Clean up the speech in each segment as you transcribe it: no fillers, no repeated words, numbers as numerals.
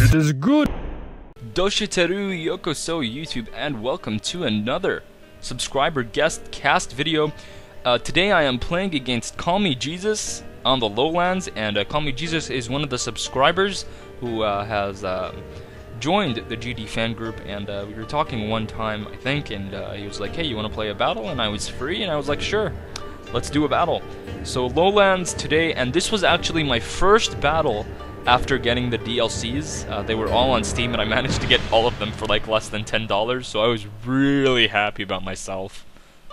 It is good. Doshiteru Yokoso YouTube, and welcome to another subscriber guest cast video. Today I am playing against CallMehJesus on the lowlands, and CallMehJesus is one of the subscribers who has joined the GD fan group, and we were talking one time, I think, and he was like, hey, you want to play a battle? And I was free, and I was like, sure, let's do a battle. So lowlands today, and this was actually my first battle after getting the DLCs. They were all on Steam, and I managed to get all of them for like less than $10, so I was really happy about myself.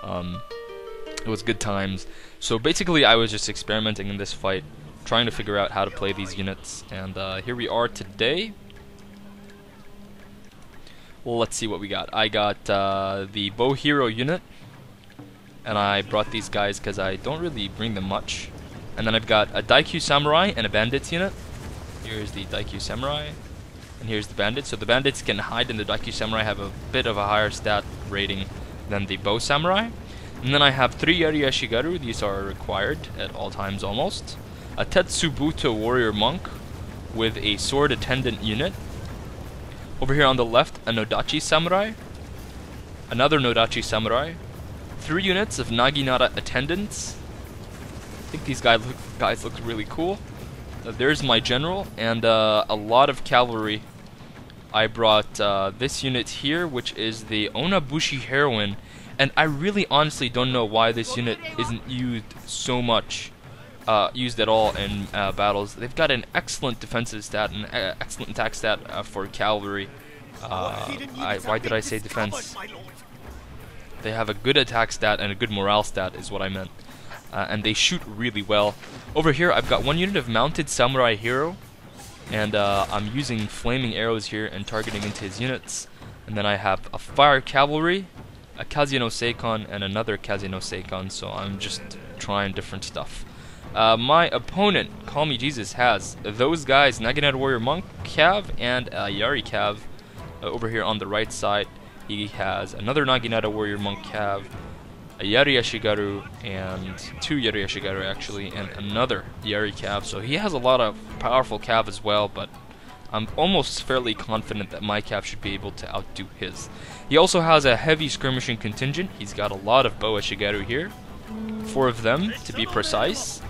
It was good times. So basically I was just experimenting in this fight, trying to figure out how to play these units, and here we are today. Well, let's see what we got. I got the bow hero unit, and I brought these guys because I don't really bring them much. And then I've got a Daikyu Samurai and a Bandits unit. Here's the Daikyu Samurai, and here's the Bandits. So the Bandits can hide, and the Daikyu Samurai have a bit of a higher stat rating than the Bow Samurai. And then I have 3 Yari Yashigaru, these are required at all times almost. A Tetsubuto Warrior Monk with a Sword Attendant unit. Over here on the left, a Nodachi Samurai. Another Nodachi Samurai. 3 units of Naginata Attendants. I think these guys look really cool. There's my general, and a lot of cavalry. I brought this unit here, which is the Onabushi Heroine, and I really honestly don't know why this unit isn't used so much, used at all in battles. They've got an excellent defensive stat and excellent attack stat for cavalry. Why did I say defense? They have a good attack stat and a good morale stat is what I meant. And they shoot really well. Over here I've got 1 unit of mounted samurai hero, and I'm using flaming arrows here and targeting into his units. And then I have a fire cavalry, a Kazuno Seikon, and another Kazuno Seikon, so I'm just trying different stuff. My opponent, CallMehJesus, has those guys, Naginata Warrior Monk Cav and Yari Cav. Over here on the right side he has another Naginata Warrior Monk Cav, a Yari Yashigaru, and 2 Yari Yashigaru actually, and another Yari Cav. So he has a lot of powerful Cav as well, but I'm almost fairly confident that my Cav should be able to outdo his. He also has a heavy skirmishing contingent. He's got a lot of Bow Yashigaru here, 4 of them to be precise.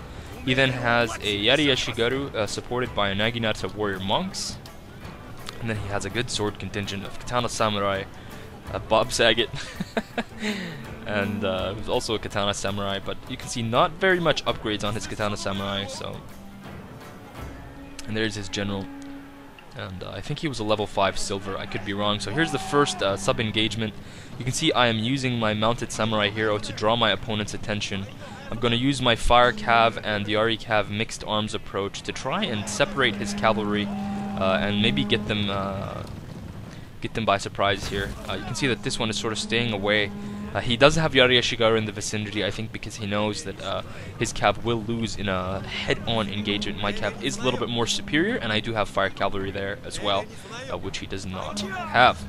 He then has a Yari Yashigaru supported by a Naginata Warrior Monks, and then he has a good sword contingent of Katana Samurai, Bob Saget, and who's also a Katana Samurai, but you can see not very much upgrades on his Katana Samurai. So, and there's his general, and I think he was a level 5 silver, I could be wrong. So here's the first sub-engagement. You can see I am using my mounted samurai hero to draw my opponent's attention. I'm going to use my fire cav and the Yari cav mixed arms approach to try and separate his cavalry and maybe get them by surprise here. You can see that this one is sort of staying away. He does have Yari Yashigaru in the vicinity, I think because he knows that his cav will lose in a head-on engagement. My cav is a little bit more superior, and I do have fire cavalry there as well, which he does not have.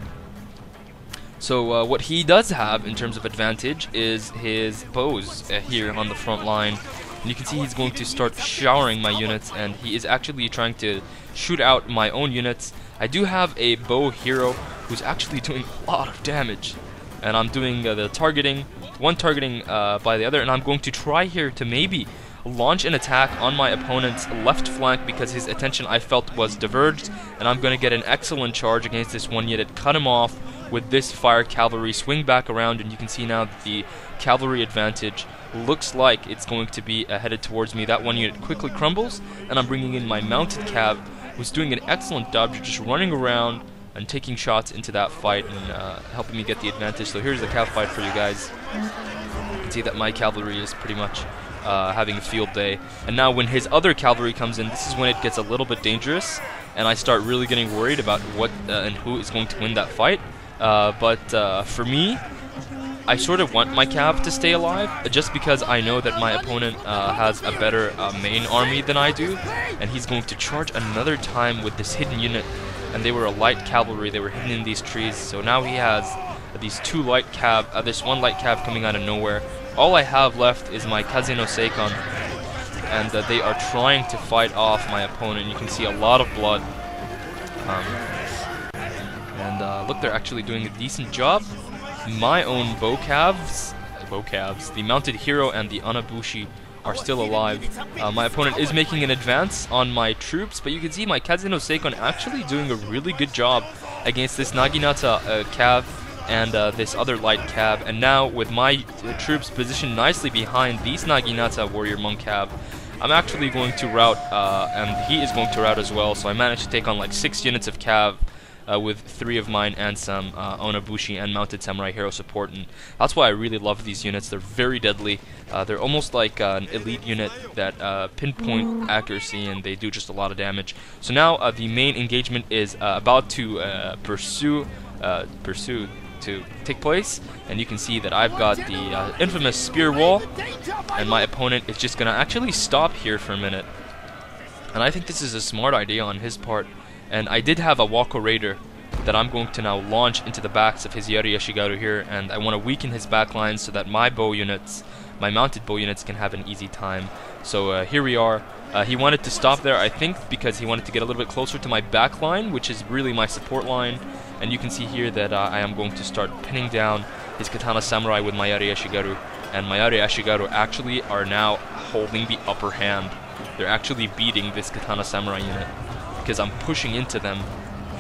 So what he does have in terms of advantage is his bows here on the front line. And you can see he's going to start showering my units, and he is actually trying to shoot out my own units. I do have a bow hero who's actually doing a lot of damage, and I'm doing the targeting, one targeting by the other, and I'm going to try here to maybe launch an attack on my opponent's left flank because his attention, I felt, was diverged, and I'm going to get an excellent charge against this one unit, cut him off with this fire cavalry, swing back around, and you can see now that the cavalry advantage looks like it's going to be headed towards me. That one unit quickly crumbles, and I'm bringing in my mounted cav, who's doing an excellent job just running around and taking shots into that fight and helping me get the advantage. So here's the cav fight for you guys. You can see that my cavalry is pretty much having a field day. And now when his other cavalry comes in, this is when it gets a little bit dangerous, and I start really getting worried about what and who is going to win that fight. But for me, I sort of want my cav to stay alive, just because I know that my opponent has a better main army than I do, and he's going to charge another time with this hidden unit, and they were a light cavalry, they were hidden in these trees. So now he has these 2 light cav, this 1 light cav coming out of nowhere. All I have left is my Kazuno Seikon, and they are trying to fight off my opponent. You can see a lot of blood. Look, they're actually doing a decent job. My own bocavs, the mounted hero and the Anabushi are still alive. My opponent is making an advance on my troops, but you can see my Kazuno Seikon actually doing a really good job against this Naginata cav and this other light cav. And now with my troops positioned nicely behind these Naginata warrior monk cav, I'm actually going to rout, and he is going to rout as well. So I managed to take on like 6 units of cav with 3 of mine and some Onabushi and mounted samurai hero support, and that's why I really love these units. They're very deadly. They're almost like an elite unit that pinpoint accuracy, and they do just a lot of damage. So now the main engagement is about to pursue to take place, and you can see that I've got the infamous spear wall, and my opponent is just gonna actually stop here for a minute. And I think this is a smart idea on his part. And I did have a Wako Raider that I'm going to now launch into the backs of his Yari Yashigaru here, and I want to weaken his backlines so that my bow units, my mounted bow units, can have an easy time. So here we are. He wanted to stop there, I think, because he wanted to get a little bit closer to my backline, which is really my support line. And you can see here that I am going to start pinning down his Katana Samurai with my Yari Yashigaru, and my Yari Yashigaru actually are now holding the upper hand. They're actually beating this Katana Samurai unit, because I'm pushing into them,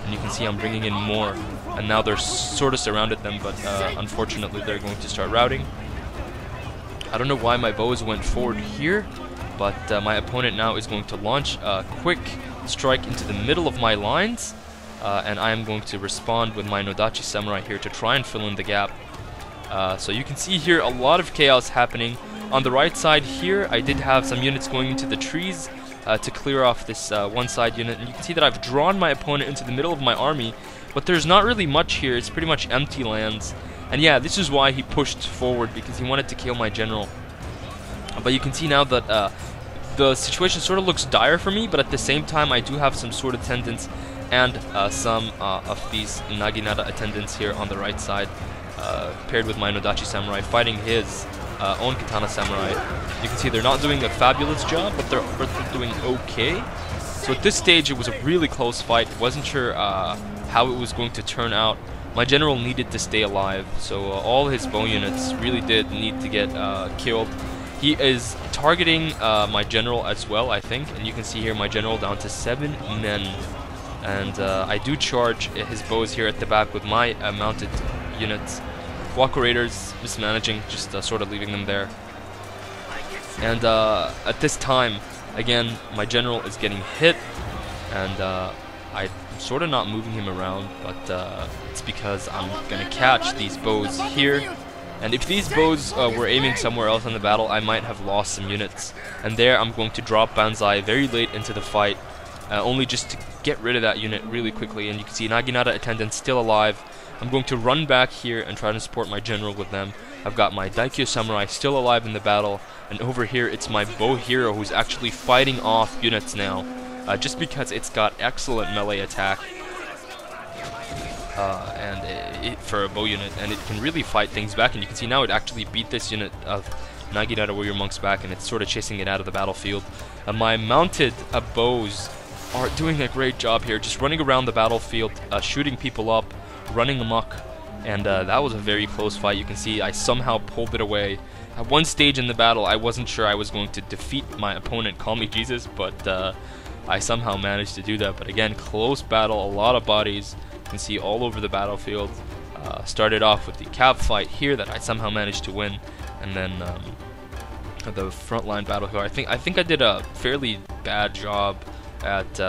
and you can see I'm bringing in more, and now they're sort of surrounded them, but unfortunately they're going to start routing. I don't know why my bows went forward here, but my opponent now is going to launch a quick strike into the middle of my lines, and I am going to respond with my Nodachi Samurai here to try and fill in the gap. So you can see here a lot of chaos happening. On the right side here, I did have some units going into the trees to clear off this one side unit, and you can see that I've drawn my opponent into the middle of my army, but there's not really much here. It's pretty much empty lands, and yeah, this is why he pushed forward, because he wanted to kill my general. But you can see now that the situation sort of looks dire for me, but at the same time I do have some sword attendants and some of these Naginata attendants here on the right side, paired with my Nodachi Samurai fighting his own Katana Samurai. You can see they're not doing a fabulous job, but they're doing okay. So at this stage it was a really close fight. Wasn't sure how it was going to turn out. My general needed to stay alive, so all his bow units really did need to get killed. He is targeting my general as well, I think, and you can see here my general down to 7 men. And I do charge his bows here at the back with my mounted units. Wako Raiders mismanaging, just sort of leaving them there. And at this time, again, my general is getting hit, and I'm sort of not moving him around, but it's because I'm going to catch these bows here. And if these bows were aiming somewhere else in the battle, I might have lost some units. And there I'm going to drop Banzai very late into the fight, only just to get rid of that unit really quickly. And you can see Naginata attendants still alive. I'm going to run back here and try to support my general with them. I've got my Daikyo Samurai still alive in the battle, and over here it's my bow hero who's actually fighting off units now, just because it's got excellent melee attack for a bow unit, and it can really fight things back. And you can see now it actually beat this unit of Naginata warrior monks back, and it's sort of chasing it out of the battlefield. My mounted bows are doing a great job here, just running around the battlefield, shooting people up, running amok, and that was a very close fight. You can see I somehow pulled it away. At one stage in the battle, I wasn't sure I was going to defeat my opponent, CallMehJesus, but I somehow managed to do that. But again, close battle, a lot of bodies. You can see all over the battlefield. Started off with the cav fight here that I somehow managed to win, and then the frontline battle here. I think I did a fairly bad job at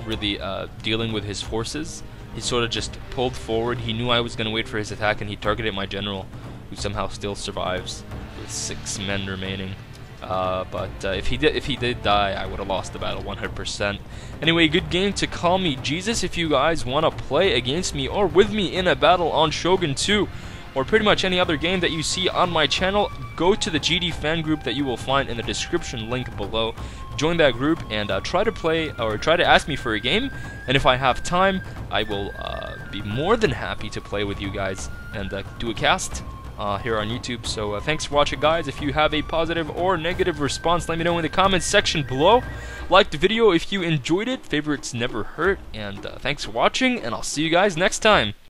really dealing with his forces. He sort of just pulled forward. He knew I was going to wait for his attack, and he targeted my general, who somehow still survives with 6 men remaining. But if he did die, I would have lost the battle 100%. Anyway, good game to CallMehJesus. If you guys want to play against me or with me in a battle on Shogun 2, or pretty much any other game that you see on my channel, go to the GD fan group that you will find in the description link below. Join that group and try to play, or try to ask me for a game, and if I have time, I will be more than happy to play with you guys and do a cast here on YouTube. So thanks for watching, guys. If you have a positive or negative response, let me know in the comments section below. Like the video if you enjoyed it. Favorites never hurt. And thanks for watching, and I'll see you guys next time.